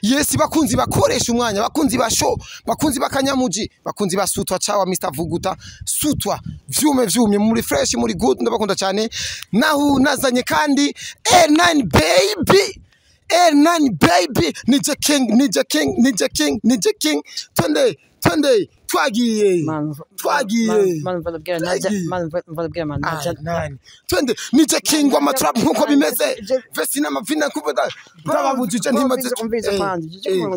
Yes bakunzi bakoresha umwanya bakunzi basho bakunzi bakanyamuji bakunzi basutwa cawa Mr Vuguta sutwa vyumye muri fresh muri good ndabakunda cyane nahu nazanye kandi A9 baby A9 baby nije king Tunde twagiye Tunde nije king wa matrap nkuko bimeze vesi n'amavina kuvuga ndababujije ntimaze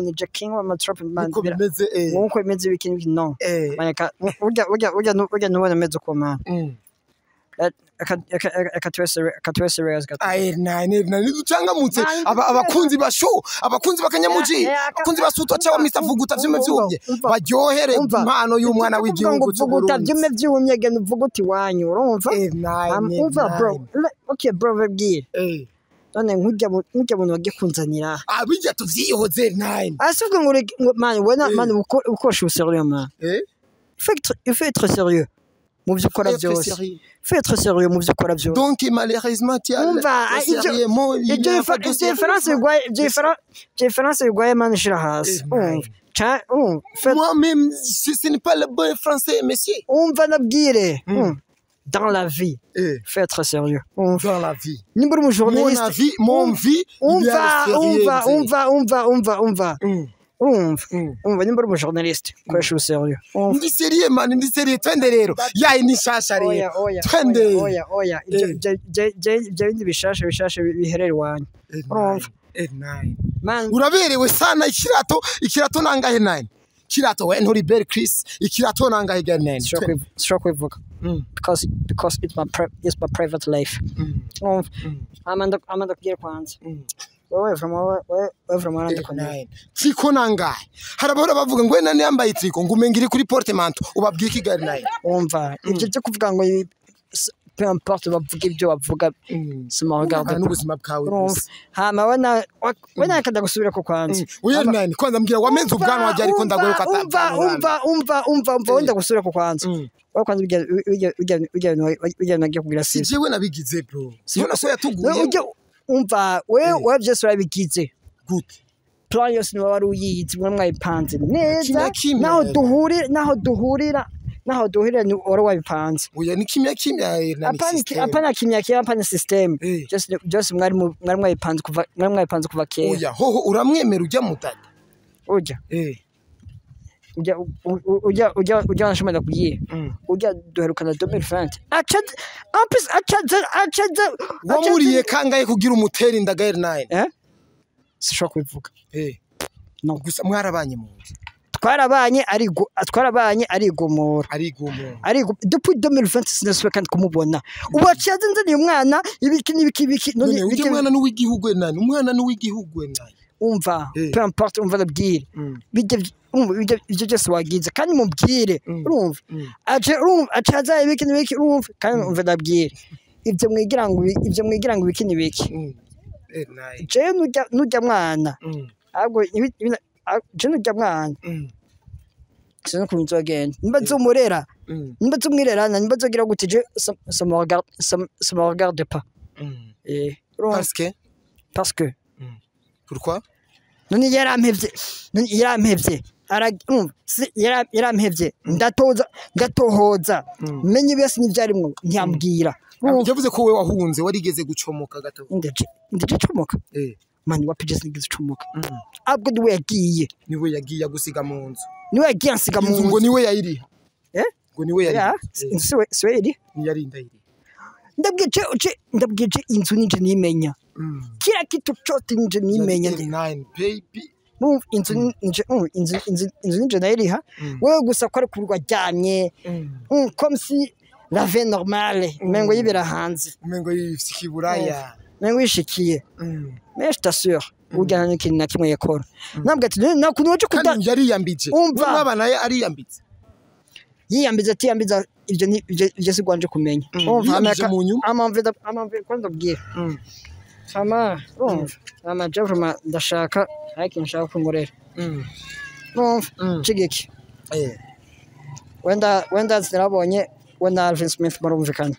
nije king wa matrap nkuko bimeze bikini no maneka urya nubona meze ko man akatwese reyes gato nani ducangamutse abakunzi basho abakunzi bakanyamuji abakunzi basutwa cyawa Mr Vuguta vyumye baryohere impano y'umwana w'igihugu Vuguta vyumye gene Vuguta wanyu urumva umva bro okay bro babwire none nkujya muntu wagikunzanira abijya tuvyihoze 9 asubwe ngo man wena ukosha sérieux man il faut être sérieux mu vyukora byose faut être sérieux mu vyukora byose donc malheureusement tu as différence iguaye man shira hasi moi-même ce n'est pas le bon français monsieur on va nabwire dans la vie faut être sérieux dans la vie nimba uri journaliste mon vie on va nimba uri journaliste kwesha sérieux ndi sérieux man ndi sérieux twende rero yayi ni shasha rero twende oya ibyo bishasha biherera wanyu urumva man uraberewe sana ikirato nangahe 9 kirato we nturi Bell Chris ikirato nangahe 9 stroke kwivuga because it's my private life amanda kugira kwanza wewe from arandi ko triko nangahe harabora bavuga ngo nani yambaye triko ngumengiri kuri portemanteau ubabwiye Kigali 9 umva ibyo cyo kuvuga ngo peu importe bavuga ibyo bavuga sima regarde n'ubuzima bwawe hama wana kada gusubira ko kwanza uye 9 kwanza mbwira wamenze ubwanwa waje ariko ndagoruka umva wenda gusubira ko kwanza wakwanza ujya nagiye kugira sisi jewe nabigize bro sibona so yatuguye umva wewe byose urabigize good plan yose ni wari uyizi mwayipanze neza naho duhurira ni wari wabipanze uya ni kimya apana kimya apana system just mwari mwayipanze kuva kera uya hoho uramwemera ujya mutata ujya nashomera kugiye ujya duherukana 2020 acha wamuriye kangaye kugira umuteri ndagaye 9 sishaka kuvuga no gusa mwarabanye mu twarabanye arigomora depuis 2020 sinaswe kandi kumubona ubaciyaze nzaniye umwana ibiki none ujye umwana n'uw'igihugu 9 umwana n'uw'igihugu 9 umva peu importe umva labwire ibyo byose wagize kandi mubwire urumva acaza ibiki urumva kandi umva labwire ibyo mwigira ngo ibiki je nujya mwana ahubwo je nujya mwana sino kunzo again nimbazo murera nimbazo mwirerana nimbazo gira gute je ça me regarde pas parce que pourquoi none yarampevye yarampevye ndatohoza menye byose nivyarimwo ntiyambwira yavuze ko we wahunze warigeze gucomoka gato ndije comoka mani wapigeze nigeze comoka abwo niwe yagiye gusiga mu nzu niwe yagiye ansiga mu nzu ngo niwe yayiriha ngo niwe yari siwe iri niyarinda iri ndabwije inzu nije nimenya kira kitu chote nije nimenya 9 baby inzu nije nayiriha wewe gusa ko ari kurwa ryamye comme si la vie normale mengo yibera hanze mengo yifikiburaya mengo yishikiye mais je t'assure ujyana n'ikintu na kimwe yakora nabwo ati nakuntu waje kuda yariyambije umwana yiyambiza atiyambiza ibyo sigwanje kumenya amamve kwanda bwira ama java ndashaka ariko nshaka kumurera chigiki wenda zirabonye wenda Alvin Smith barumvikana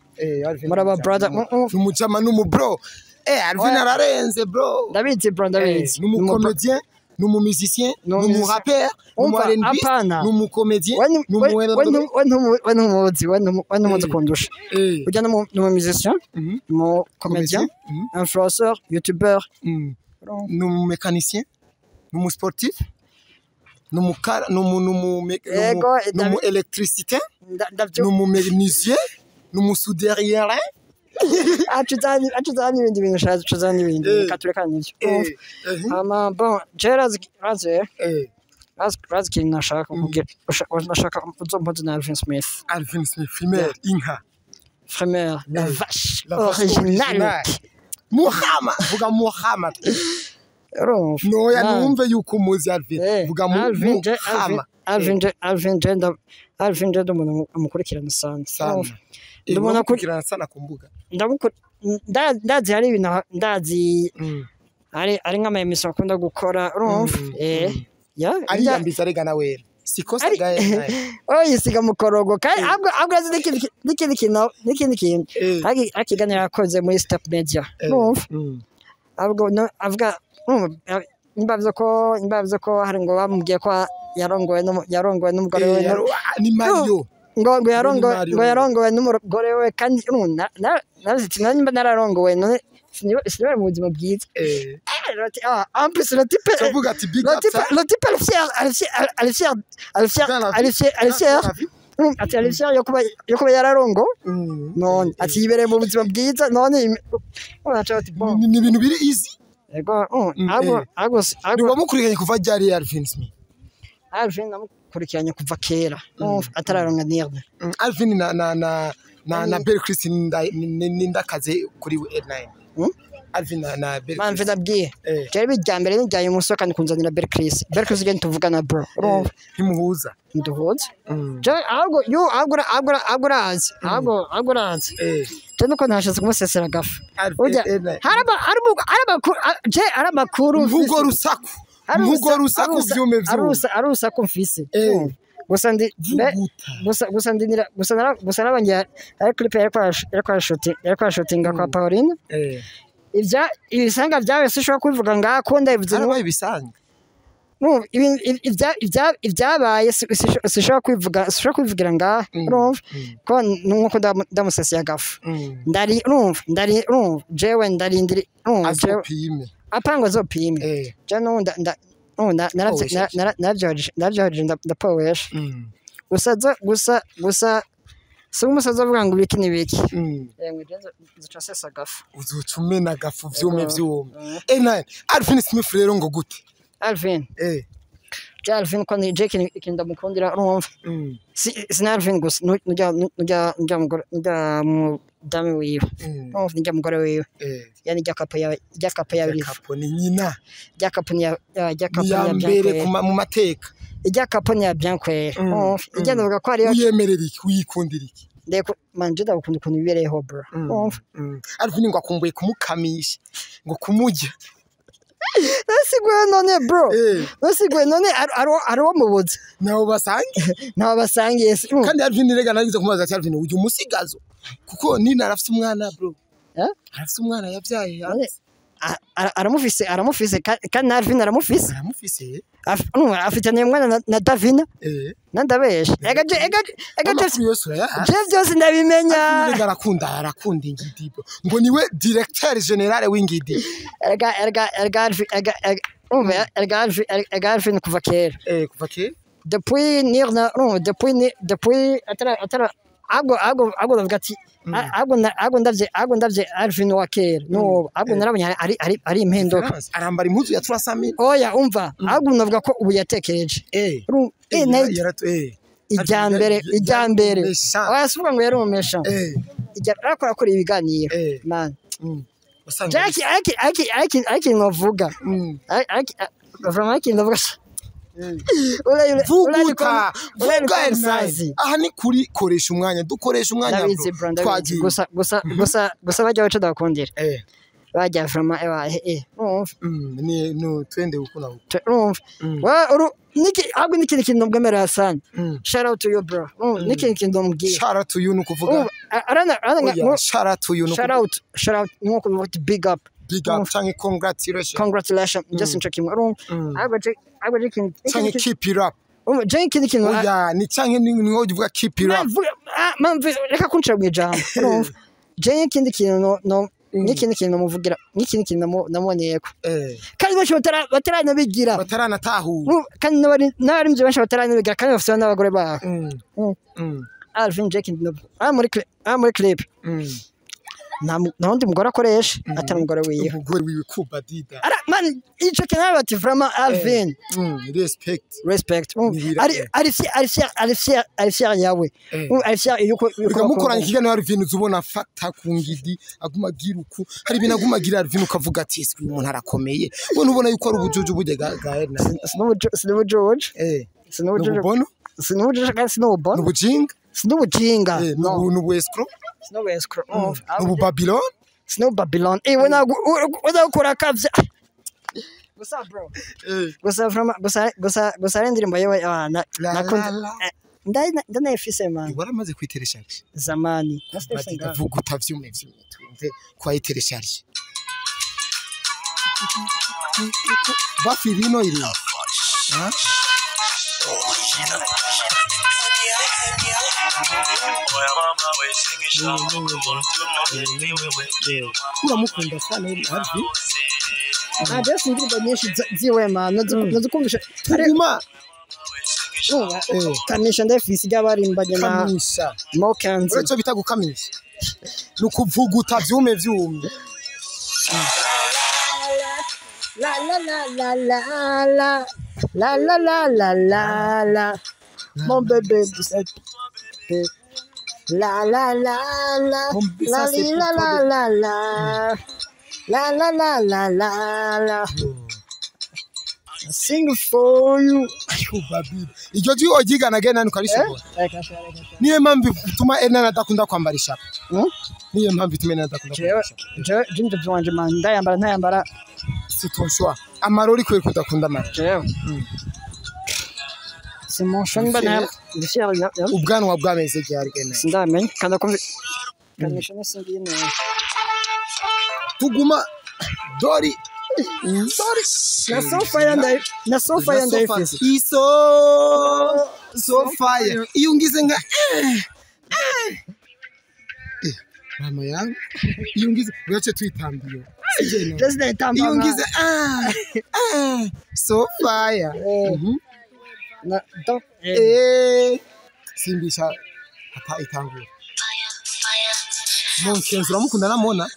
maraba brother umujama n'umubro alvin ararenze bro ndabizi bro ndabizi n'umukomedien numu musicien numu rapper numu R&B numu comédien numu kundusha ujya numu musicien numu comédien influenceur youtubeur numu mécanicien numu sportif numu électricité numu menuisier numu souderier acuzana ibindi bintu acuzana ibindi katureka nivyo bon jerazi ikintu nashaka kugira nashaka uzompoza na Alvin Smith Fremère la vache originale Muhammad noya numve yuko umuzi Alvin vuga Alvin umuntu amukurikirana sana ndabona kurikirana sana kumbuga ndazi hari ibintu ndazi ari nk'ama emission akunda gukora urumva ari yambiza rega nawe sikosa gaye yisiga mukorogo kandi ahubwo azi n'ikindi kintu akiganira akoze muri Step Media urumva avuga imbavuze ko hari ngo bamubwiye ko yarongowe n'umugore we ni Mario ngo yarongowe n'umugore we kandi nimba nararongowe none sinibara mu buzima bwiza en plus le type fier yo kuba yararongo none ati yibereye mu buzima bwiza none ni ibintu biri easy ego bamukurikiranye kuva ryari Alvin Smith namukurikiranye kuva kera atararonga nirde Alvin na Belle Christine ndakaze kuri L9 Alvin na Belle man ndabwiye cyari bijyambere n'ijyanye umusoko kandi kunzanira Belle Christine genda tuvugana bro ntimuhuza agurazi nuko ntashatse kumusesera gafa hari amakuru mvugo rusaku vyume arusaku mfise gusa nabanje ari clip yariko shootinga kwa Pauline ibisanga byawe sishobora kubivuga ngako ndabivuze ibisanga ibyabaye sishobora kwivugira ngaha urumva ko nuko ndamusasiye agafu ndari jewe ndarindiri azopime apanga azopime je navyohereje ndapowesha gusa si umusaza avuga ngo ibiki n'ibiki zica sesa agafu uzuca umena agafu vyume L9 Alvin Smith rero ngo gute Alvin Alvin ko ni Jake ikinda mukundira urumva sina Alvin gusa nujya mu dame wiwe urumva nijya mugore wiwe yani jakapo ya jakapo ni nyina jakapo ya mbere mu mateka jakapo ya byankwera ijya ndavuga ko ari uyemerera iki uyikundira iki ndeko manje ndakunda ukuntu bibereyeho bro Alvin ngo akumbuye kumukamisha ngo kumujya nasigwe none bro nasigwe none aro mubuze naho basangiye kandi Alvin rega nagize kumaza ati Alvin ujye umusigazo kuko nina arafite umwana bro arafite umwana yavyaye aramufise kandi Alvin aramufise afitanye umwana na Davina nandabesha ega byose ndabimenya arakunda ingidi ngo niwe directeur general w'ingidi Alvin kuva kera depuis nirna depuis atara ago ndavuga ati ago ndavye Alvin wa kera no ago narabonye ari impinduka arambara impuzu ya 300,000 oya umva ago ndavuga ko ubu yatekereje ijyambere oya suvuga ngo yarumesha arakora kuri ibiganiro man Jackie novuga vraiment novuga aha ni kuri koresha umwanya dukoresha umwanya twagiye gusa bajya baca dakundira bajya vraiment ni no twende ukuna niki ahubwo n'ikindi kintu mbwemera sana shout out to you bro n'ikindi kintu mbwira shout out to you nukuvuga arana shout out to you shout out nuko big up big up canke congratulations just incho kimwe urumva abaje canke keep it up je ikindi kintu oya ni canke niho uvuga keep it up reka kunshira mu ijambo urumva je ikindi kintu no n'ikindi kintu muvugira n'ikindi kintu namoneyeko kandi benshi bataranabigira bataranatahura kandi n'abarinzi benshi bataranabigira kandi bafite n'abagore babo Alvin Jackie muri clip nta wundi mugore akoresha atari umugore wiwe kuba dida man ico kintu bati vraiment Alvin respect ari fier yawe ari fier yuko mukoranye ikiganiro Alvin uzubona fakta ku ngidi aguma agira uku hari ibintu aguma agira Alvin ukavuga ati ese umuntu arakomeye we ntubona yuko ari ubujuju buje gahe sino George Snubujinga nubu escrow nubu Babylon wena ukora kavya gusa bro gusa indirimbo yewe ndanayifise man waramaze kwitereshaje zamani vuga utavyume tumve kwayitereshaje bafirino iri uramukunda sana Alvin just indirimbo nyinshi ziwe man nazikumvisha kamisha ndafisi ry'abarimbanye na Mokanzi uretse bita gukamisha nukuvuga utavyume vyumye la la la la la la la la la la la la mon bébé la la la la la la la la la la la la la la la sing for you iryo jwi ogigana gena nukarishobora niye mpamvu bituma Ena nadakunda kwambara ishaka niye mpamvu bituma Ena nadakunda kwambara ishaka jinje byanje man ntayambara sitoshwa amarori kwe kudakunda amara c'est mon chien banal ubwanwa bwameze cyari gena sindamenye kandi kamisha nasingiye neza tuguma dori na sofa yanda ifisi sofa iyo ngize nga mama yangu iyo ngize urace twitambiye iyo ngize sofa na do simbisha hata itangura Monkenzi uramukunda na Mona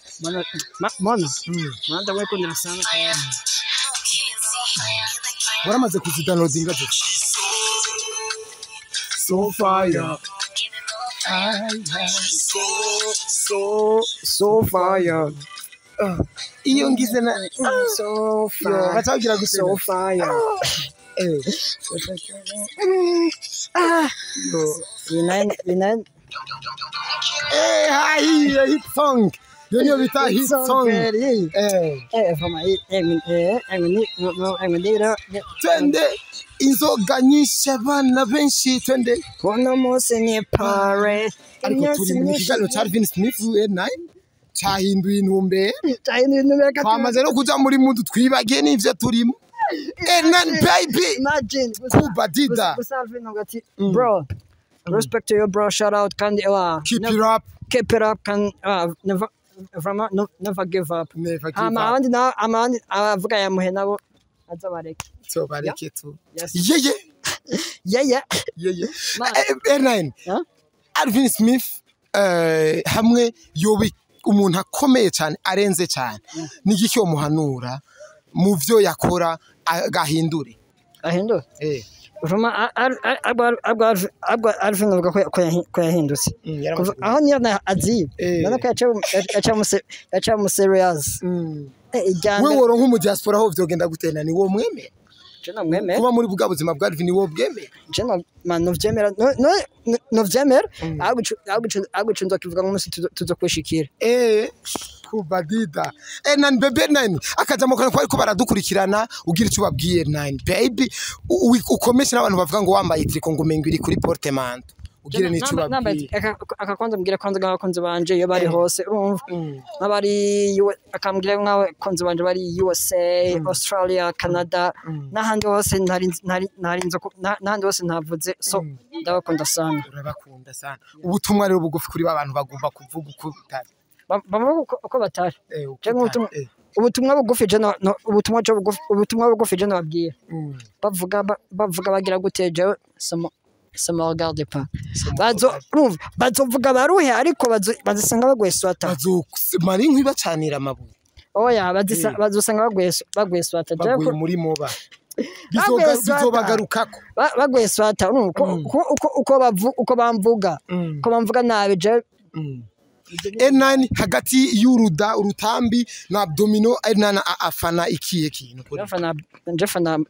manda wekundira sana waramaze kuzidownloadinga je so fire so fire iyo ngize na so fire batagira gute so fire Inen hit song yo bita hit song twende inzoga nyinshi abana benshi twende kono mose ni pare ariko turi mu kiganiro cya Alvin Smith N9 cyahinduye intumbe twamaze no kuja muri mudu twibagiye n'ivyo turimo N9 baby imagine kuba dida bro respect to your bro shout out kandi keep it up can never give up amandi avuga ya muhe nabo azabareke so bareke tu yeah N9 Alvin Smith hamwe yobi umuntu akomeye cyane arenze cyane nigiki umuhanura mu vyo yakora agahindure Roma Alvin avuga ko yahindutse aho niyo azi none ko yaca mu serious we woro nko mu diaspora ho vyogenda gutena ni wo mweme kuba muri bwa buzima bwa Alvin wo bweme no vyemera agucunza kivuga ngo musi tuzokwishikira kubadida N9 baby N9 akajamo kana ko baradukurikirana ugira icyo babwiye N9 baby ukomesha n'abantu bavuga ngo wambaye triko ngo mengo iri kuri portement ugire n'ico babwiye akakonza mbwira kwanza n'abakunzi banje iyo bari hose urumva n'abari akambwira nk'abakunzi banje bari USA Australia Canada n'ahandi hose n'ahandi hose ntavuze so ndabakunda sana urabakunda sana ubutumwa rero bugufi kuri babantu bagomba kuvuga uko bitari uko batari ubutumwa bugufi je ubutumwa bugufi je nababwiye bavuga bagira guteje ça me regarde pas bazovuga baruhe ariko bazisanga bagweswata bazomara inkwi bacanira amabuye oya bazosanga bagweswata baguye muri moba bizobagarukako bagweswata uko bamvuga nabi je N9 hagati urutambi na abdomino N9 afana ikiye kintu kuri afana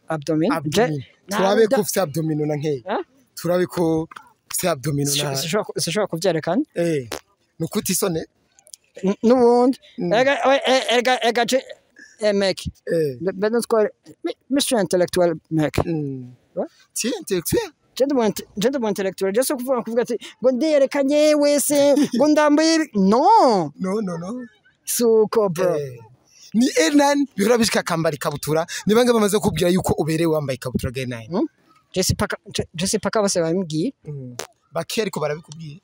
abdomen turabe ko ufite abdomino na nkeye turabe ko ufite abdomino na sishobora kuvyerekana nukuti isone nubundi ega mec ben quoi monsieur intellectuel mec ti intellectuel gentleman intellectual just kuvuga ati ngo nderekanye wese ngo ndambaye no suko bro ni N9 bihora bishika kambari kabutura nibange bamaze kubwira yuko uberewe wambaye kabutura ga N9 Jesse paka bose babimbwiye bake ariko barabikubwiye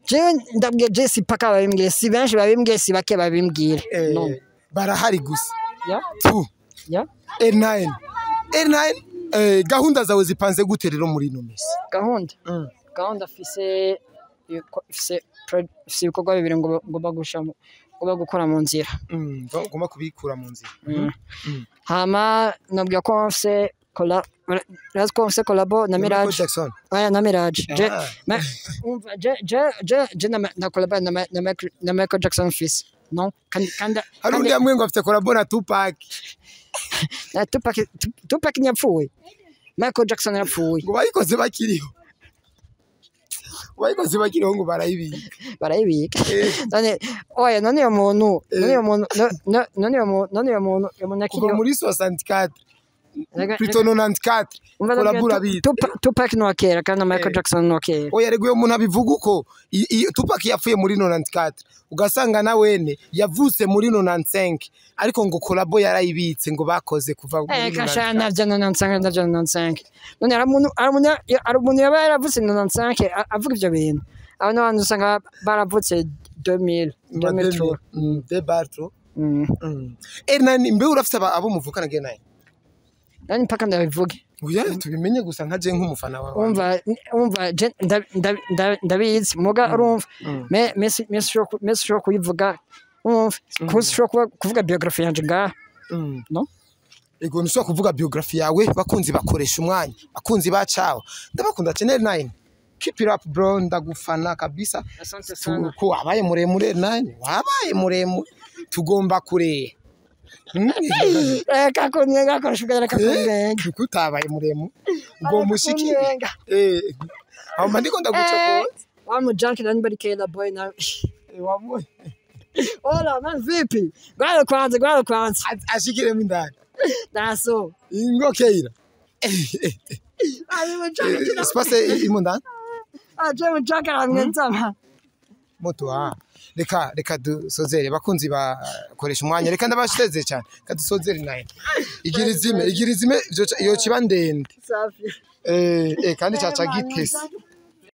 je ndabwiye Jesse paka babimbwiye si benshi babimbwiye si bake babimbwiye no barahari gusa ya N9 gahunda zawe zipanze gute rero muri ino misi gahunda fise ibikorwa bibiri ngo bagukora mu nzira ngomba kubikura mu nzira hama nabwiye ko mfise collabo na Mirage na Mirage je na collabo na Michael Jackson fils non kanda hari undi amwe ngo afite collabo na Tupac na Tupac nyapfuye Michael Jackson yapfuye ngo bayikoze bakiriho ngo barayibika none yo muntu kuva muri 64 plutôt 94 collabora bita Tupac no akera kandi Michael Jackson no akera oya rego umuntu abivuga uko Tupac yapfuye muri 94 ugasanga na wene yavutse muri 95 ariko ngo collabo yarayibitse ngo bakoze kuva muri 95 none ari umuntu yaba yaravutse 95 avuga ivyo bintu abantu bantu usanga baravutse 2003 de bartro N9 mbe urafite abo muvukana ge naye nani mpaka ndabivuge uya tubimenye gusa nkaje nk'umufana wawe umva ndabizi muga urumva mesi sho kuyivuga umva kushobora kuvuga biography yanje ngaha no ego nishobora kuvuga biography yawe bakunzi bakoresha umwanya bakunzi bacaho ndabakunda channel 9 keep it up bro ndagufana kabisa ko wabaye muremure 9 wabaye muremure tugomba kureye kakonyenga koshugara kakonyenga kutabaye muremu ngo mushiki aho mandiko ndaguca ko I'm a junkie anybody kela boy now wamwe hola man vipi gwala kwanza ashikire mindani naso ingo keira ali mo junkie spase imundani je junkie amenzama moto reka dusozere bakunzi bakoresha umwanya reka ndabashiteze cyane kadusozere naye igirizime iyo kiba ndende kandi caca gitese